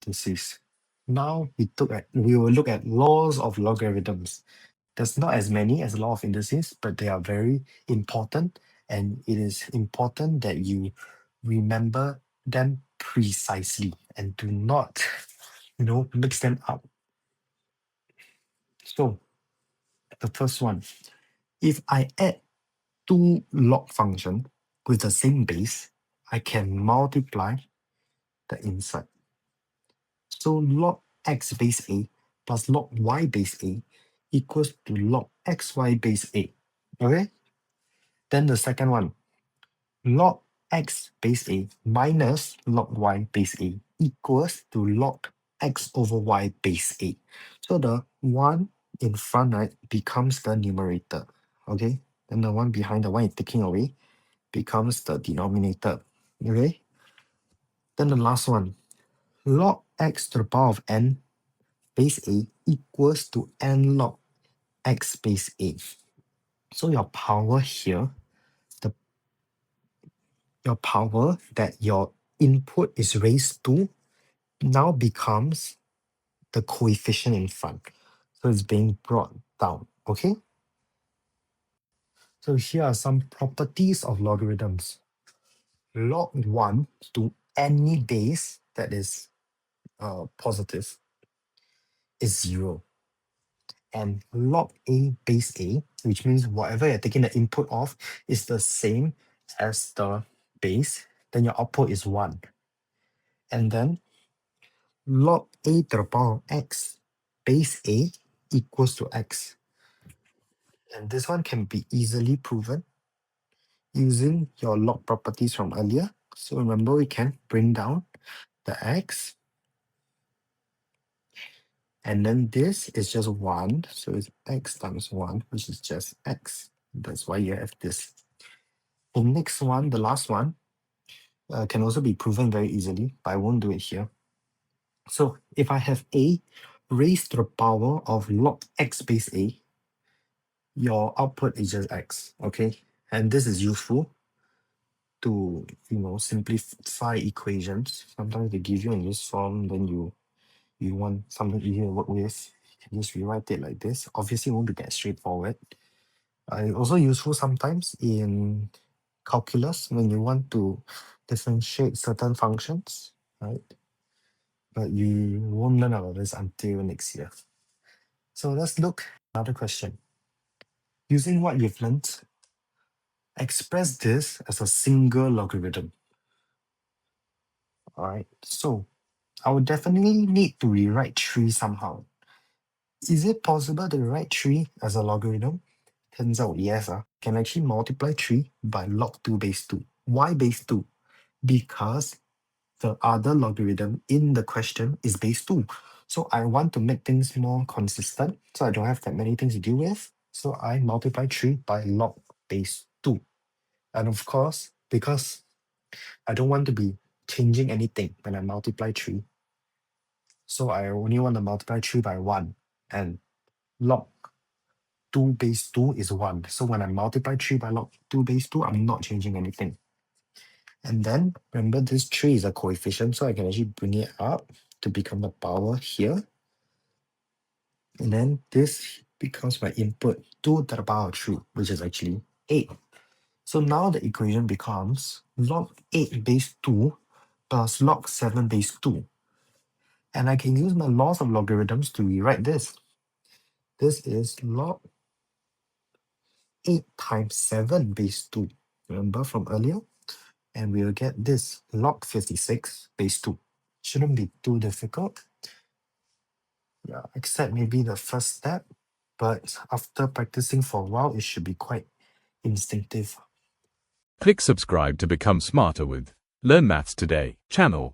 indices. Now we will look at laws of logarithms. There's not as many as law of indices, but they are very important, and it is important that you remember them precisely and do not, mix them up. So the first one, if I add two log function with the same base, I can multiply the inside. So log x base a plus log y base a equals to log xy base a. Okay? Then the second one, log x base a minus log y base a equals to log x over y base a. So the one in front, right, becomes the numerator. Okay? Then the one behind, the one you're taking away, becomes the denominator. Okay? Then the last one, log x to the power of n base a equals to n log x base a. So your power here, your power that your input is raised to now becomes the coefficient in front. So it's being brought down. Okay? So here are some properties of logarithms. Log 1 to any base that is positive is 0. And log a base a, which means whatever you're taking the input of is the same as the base, then your output is 1. And then log a to the power of x base a equals to x. And this one can be easily proven using your log properties from earlier. So remember, we can bring down the x, and then this is just 1, so it's x times 1, which is just x. That's why you have this. The next one, the last one, can also be proven very easily, but I won't do it here. So if I have a raised to the power of log x base a, your output is just x, okay? And this is useful to, simplify equations. Sometimes they give you in this form, then you want something easier to work with, you can just rewrite it like this. Obviously, it won't be that straightforward. It's also useful sometimes in calculus when you want to differentiate certain functions, right? But you won't learn about this until next year. So let's look at another question. Using what you've learned, express this as a single logarithm. All right, so I would definitely need to rewrite 3 somehow. Is it possible to write 3 as a logarithm? Turns out yes, can actually multiply 3 by log 2 base 2. Why base 2? Because the other logarithm in the question is base 2. So I want to make things more consistent, so I don't have that many things to deal with. So I multiply 3 by log base 2. And of course, because I don't want to be changing anything when I multiply 3, so I only want to multiply 3 by 1. And log 2 base 2 is 1. So when I multiply 3 by log 2 base 2, I'm not changing anything. And then remember, this 3 is a coefficient, so I can actually bring it up to become the power here. And then this becomes my input 2 to the power of 3, which is actually 8. So now the equation becomes log 8 base 2 plus log 7 base 2. And I can use my laws of logarithms to rewrite this. This is log 8 times 7 base 2. Remember from earlier? And we'll get this log 56 base 2. Shouldn't be too difficult. Yeah, except maybe the first step, but after practicing for a while, it should be quite instinctive. Click subscribe to become smarter with Learn Maths Today channel.